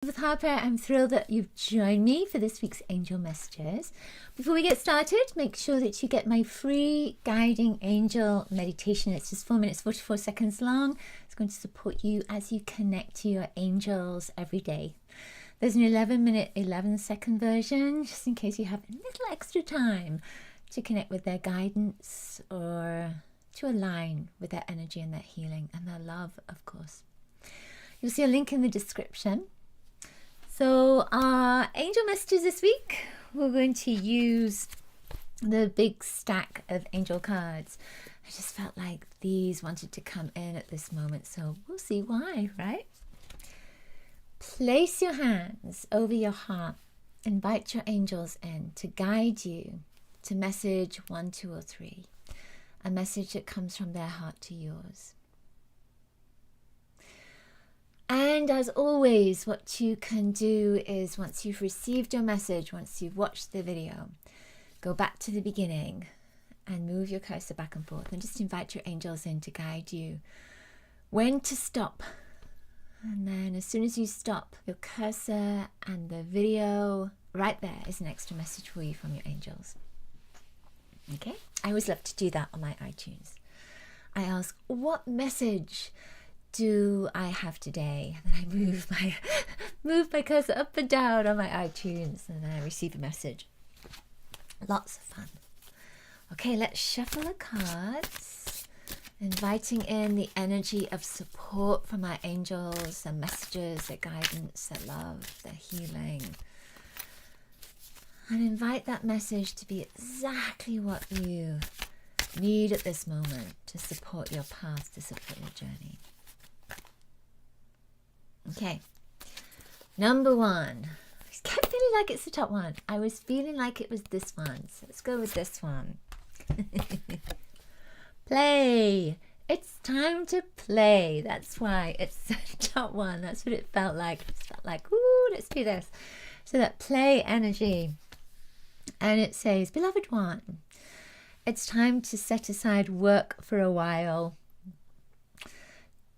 With Harper, I'm thrilled that you've joined me for this week's Angel Messages. Before we get started, make sure that you get my free guiding angel meditation. It's just 4 minutes 44 seconds long. It's going to support you as you connect to your angels every day. There's an 11-minute 11-second version, just in case you have a little extra time to connect with their guidance or to align with their energy and their healing and their love, of course. You'll see a link in the description. So our angel messages this week, we're going to use the big stack of angel cards. I just felt like these wanted to come in at this moment, so we'll see why, right? Place your hands over your heart. Invite your angels in to guide you to message 1, 2, or 3. A message that comes from their heart to yours. And as always, what you can do is once you've received your message, once you've watched the video, go back to the beginning and move your cursor back and forth and just invite your angels in to guide you when to stop. And then as soon as you stop your cursor and the video, right there is an extra message for you from your angels. Okay? I always love to do that on my iTunes. I ask, what message do I have today? And then I move my cursor up and down on my iTunes and then I receive a message. Lots of fun. Okay, let's shuffle the cards, inviting in the energy of support from our angels, their messages, their guidance, their love, their healing. And invite that message to be exactly what you need at this moment to support your path, to support your journey. Okay, number 1. I kept feeling like it's the top one. I was feeling like it was this one. So let's go with this one. Play. It's time to play. That's why it's the top one. That's what it felt like. It felt like, ooh, let's do this. So that play energy. And it says, beloved one, it's time to set aside work for a while.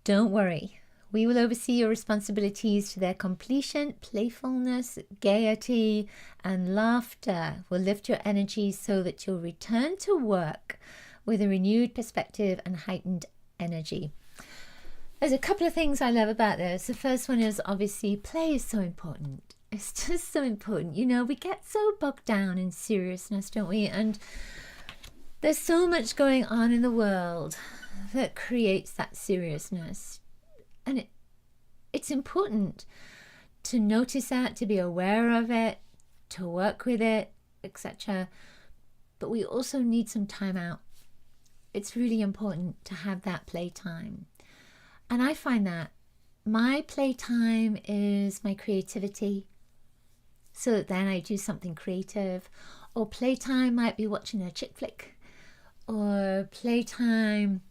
Don't worry. We will oversee your responsibilities to their completion. Playfulness, gaiety, and laughter will lift your energy so that you'll return to work with a renewed perspective and heightened energy. There's a couple of things I love about this. The first one is obviously play is so important. It's just so important. You know, we get so bogged down in seriousness, don't we? And there's so much going on in the world that creates that seriousness. And it's important to notice that, to be aware of it, to work with it, etc. But we also need some time out. It's really important to have that playtime. And I find that my playtime is my creativity. So that then I do something creative. Or playtime might be watching a chick flick. Or playtime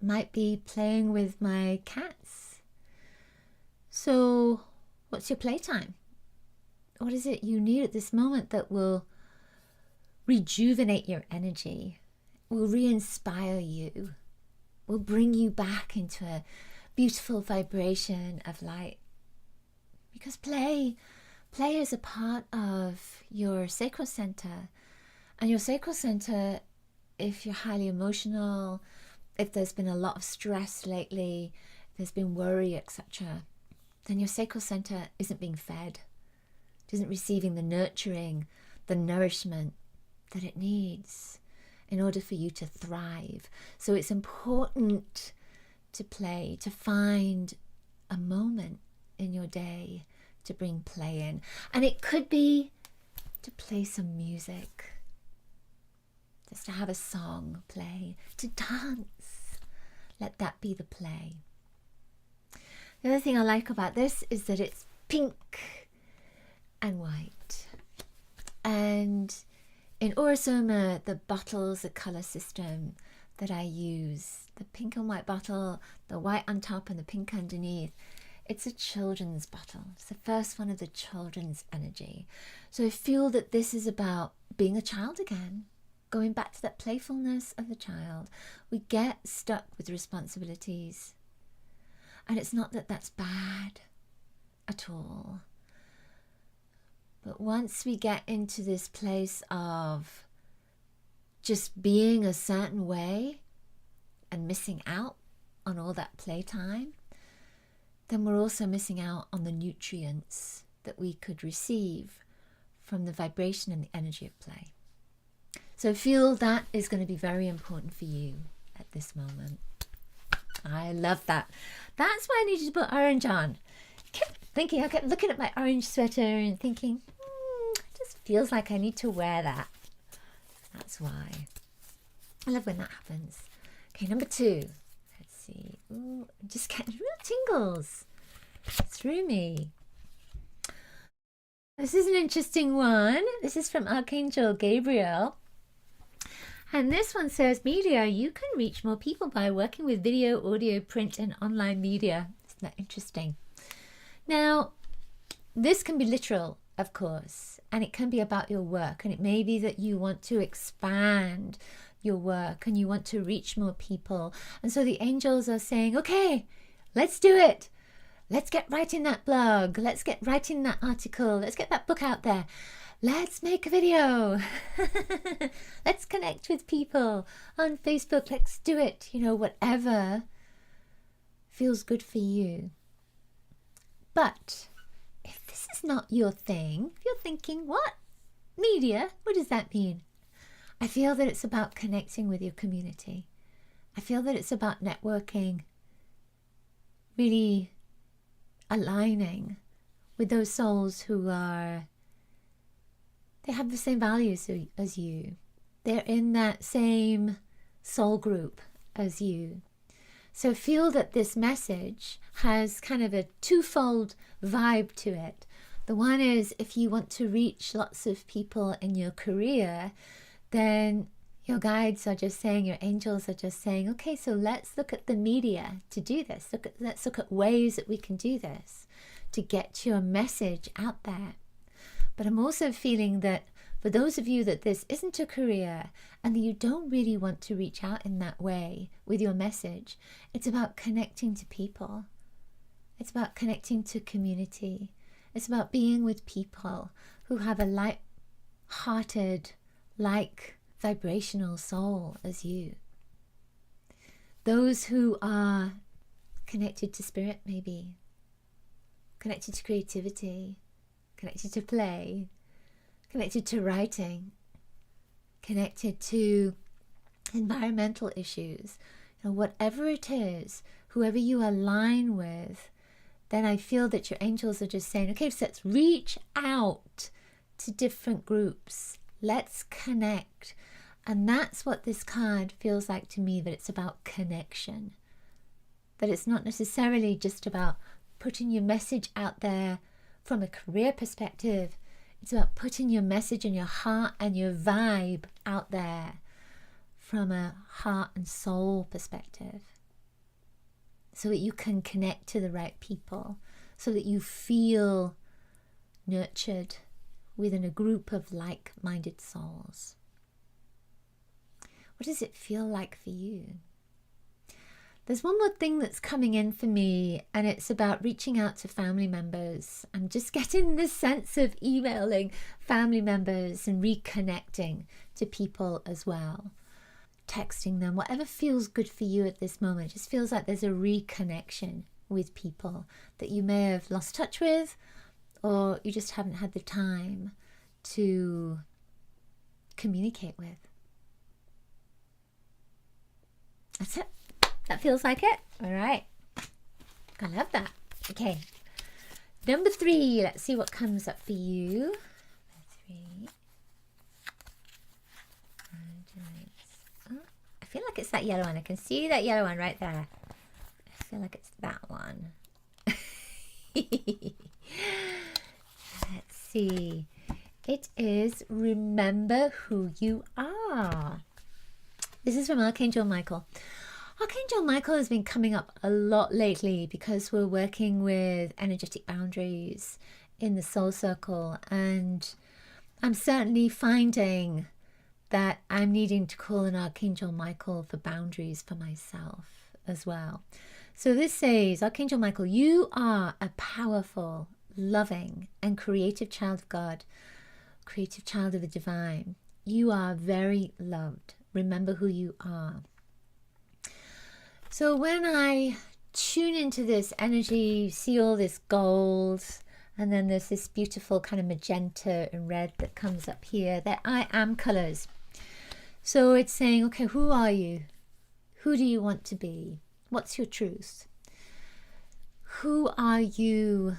might be playing with my cats. So what's your playtime? What is it you need at this moment that will rejuvenate your energy, will re-inspire you, will bring you back into a beautiful vibration of light? Because play is a part of your sacral center. And your sacral center, if you're highly emotional, if there's been a lot of stress lately, there's been worry, etc., then your sacral center isn't being fed, isn't receiving the nurturing, the nourishment that it needs in order for you to thrive. So it's important to play, to find a moment in your day to bring play in. And it could be to play some music, just to have a song play, to dance. Let that be the play. The other thing I like about this is that it's pink and white. And in Aurasoma, the bottle's a colour system that I use. The pink and white bottle, the white on top and the pink underneath. It's a children's bottle. It's the first one of the children's energy. So I feel that this is about being a child again, going back to that playfulness of the child. We get stuck with responsibilities. And it's not that that's bad. at all. But once we get into this place of just being a certain way and missing out on all that playtime, then we're also missing out on the nutrients that we could receive from the vibration and the energy of play. So feel that is going to be very important for you at this moment. I love that. That's why I needed to put orange on. I kept looking at my orange sweater and thinking, it just feels like I need to wear that. That's why. I love when that happens. Okay, number 2. Let's see. Ooh, I'm just getting real tingles through me. This is an interesting one. This is from Archangel Gabriel. And this one says, media, you can reach more people by working with video, audio, print, and online media. Isn't that interesting? Now, this can be literal, of course, and it can be about your work. And it may be that you want to expand your work and you want to reach more people. And so the angels are saying, okay, let's do it. Let's get writing that blog. Let's get writing that article. Let's get that book out there. Let's make a video. Let's connect with people on Facebook. Let's do it. You know, whatever feels good for you. But if this is not your thing, if you're thinking, what? Media? What does that mean? I feel that it's about connecting with your community. I feel that it's about networking, really aligning with those souls who are, they have the same values as you. They're in that same soul group as you. So feel that this message has kind of a twofold vibe to it. The one is, if you want to reach lots of people in your career, then your guides are just saying, your angels are just saying, okay, so let's look at the media to do this. Let's look at ways that we can do this to get your message out there. But I'm also feeling that for those of you that this isn't a career and that you don't really want to reach out in that way with your message, it's about connecting to people. It's about connecting to community. It's about being with people who have a light-hearted, vibrational soul as you. Those who are connected to spirit, maybe, connected to creativity, connected to play, connected to writing, connected to environmental issues. You know, whatever it is, whoever you align with, then I feel that your angels are just saying, okay, so let's reach out to different groups. Let's connect. And that's what this card feels like to me, that it's about connection. That it's not necessarily just about putting your message out there from a career perspective. It's about putting your message and your heart and your vibe out there from a heart and soul perspective, so that you can connect to the right people, so that you feel nurtured within a group of like-minded souls. What does it feel like for you? There's one more thing that's coming in for me, and it's about reaching out to family members. I'm just getting this sense of emailing family members and reconnecting to people as well. Texting them, whatever feels good for you at this moment. It just feels like there's a reconnection with people that you may have lost touch with, or you just haven't had the time to communicate with. That's it. That feels like it. All right. I love that. Okay. Number 3. Let's see what comes up for you. Number 3. Oh, I feel like it's that yellow one. I can see that yellow one right there. I feel like it's that one. Let's see. It is Remember Who You Are. This is from Archangel Michael. Archangel Michael has been coming up a lot lately because we're working with energetic boundaries in the soul circle, and I'm certainly finding that I'm needing to call an Archangel Michael for boundaries for myself as well. So this says, Archangel Michael, you are a powerful loving and creative child of God, creative child of the divine. You are very loved. Remember who you are. So when I tune into this energy, you see all this gold, and then there's this beautiful kind of magenta and red that comes up here. They're I am colors. So it's saying, okay, who are you? Who do you want to be? What's your truth? Who are you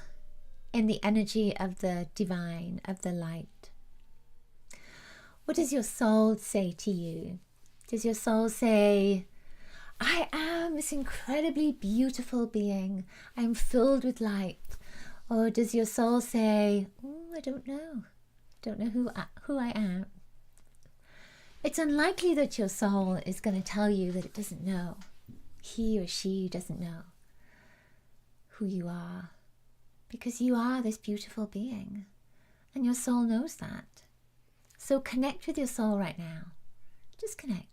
in the energy of the divine, of the light? What does your soul say to you? Does your soul say, I am this incredibly beautiful being. I'm filled with light. Or does your soul say, I don't know. Don't know who I am. It's unlikely that your soul is going to tell you that it doesn't know. He or she doesn't know who you are. Because you are this beautiful being. And your soul knows that. So connect with your soul right now. Just connect.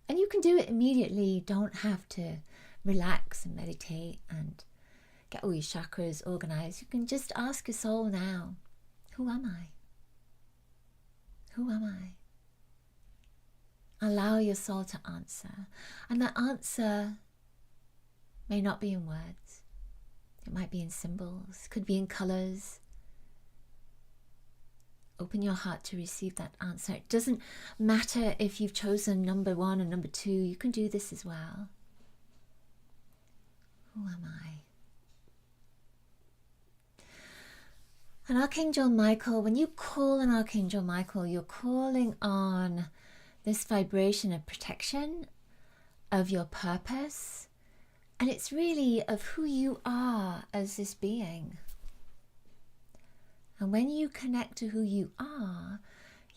And you can do it immediately. You don't have to relax and meditate and get all your chakras organized. You can just ask your soul now, who am I? Who am I? Allow your soul to answer. And that answer may not be in words. It might be in symbols. It could be in colors. Open your heart to receive that answer. It doesn't matter if you've chosen number 1 or number 2. You can do this as well. Who am I? And Archangel Michael, when you call on Archangel Michael, you're calling on this vibration of protection, of your purpose. And it's really of who you are as this being. And when you connect to who you are,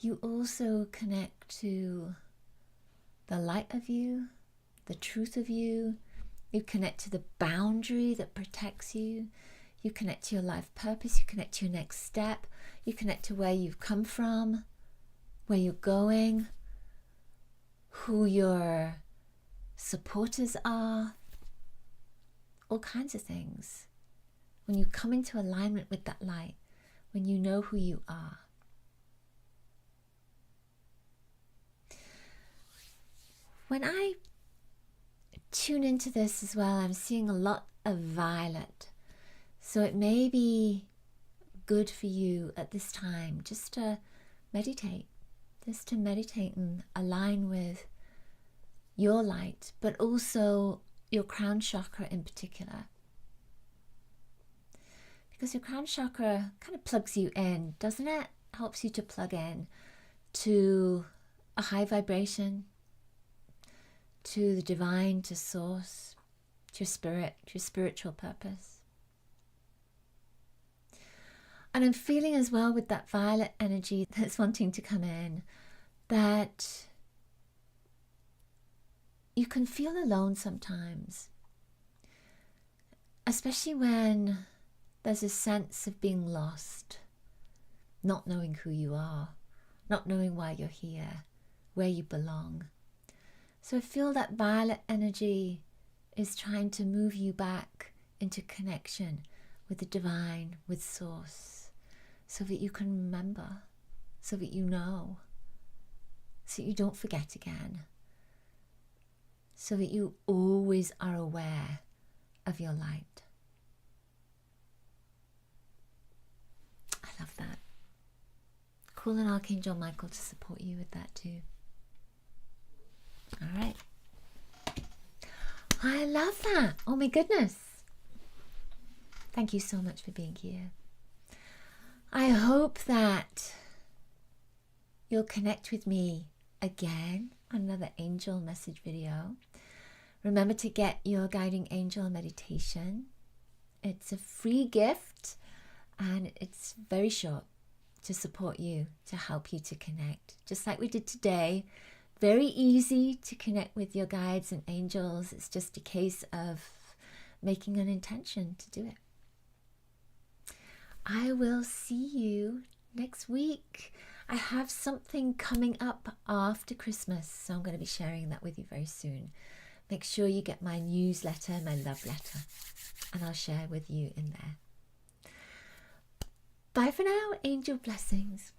you also connect to the light of you, the truth of you. You connect to the boundary that protects you. You connect to your life purpose. You connect to your next step. You connect to where you've come from, where you're going, who your supporters are, all kinds of things. When you come into alignment with that light, when you know who you are. When I tune into this as well, I'm seeing a lot of violet. So it may be good for you at this time just to meditate. Just to meditate and align with your light, but also your crown chakra in particular. Because your crown chakra kind of plugs you in, doesn't it? Helps you to plug in to a high vibration, to the divine, to source, to your spirit, to your spiritual purpose. And I'm feeling as well with that violet energy that's wanting to come in, that you can feel alone sometimes, especially when there's a sense of being lost, not knowing who you are, not knowing why you're here, where you belong. So I feel that violet energy is trying to move you back into connection with the divine, with source, so that you can remember, so that you know, so that you don't forget again, so that you always are aware of your light. I love that. Call on Archangel Michael to support you with that too. All right. I love that. Oh my goodness. Thank you so much for being here. I hope that you'll connect with me again on another angel message video. Remember to get your guiding angel meditation. It's a free gift and it's very short to support you, to help you to connect. Just like we did today, very easy to connect with your guides and angels. It's just a case of making an intention to do it. I will see you next week. I have something coming up after Christmas, so I'm going to be sharing that with you very soon. Make sure you get my newsletter, my love letter, and I'll share with you in there. Bye for now. Angel blessings.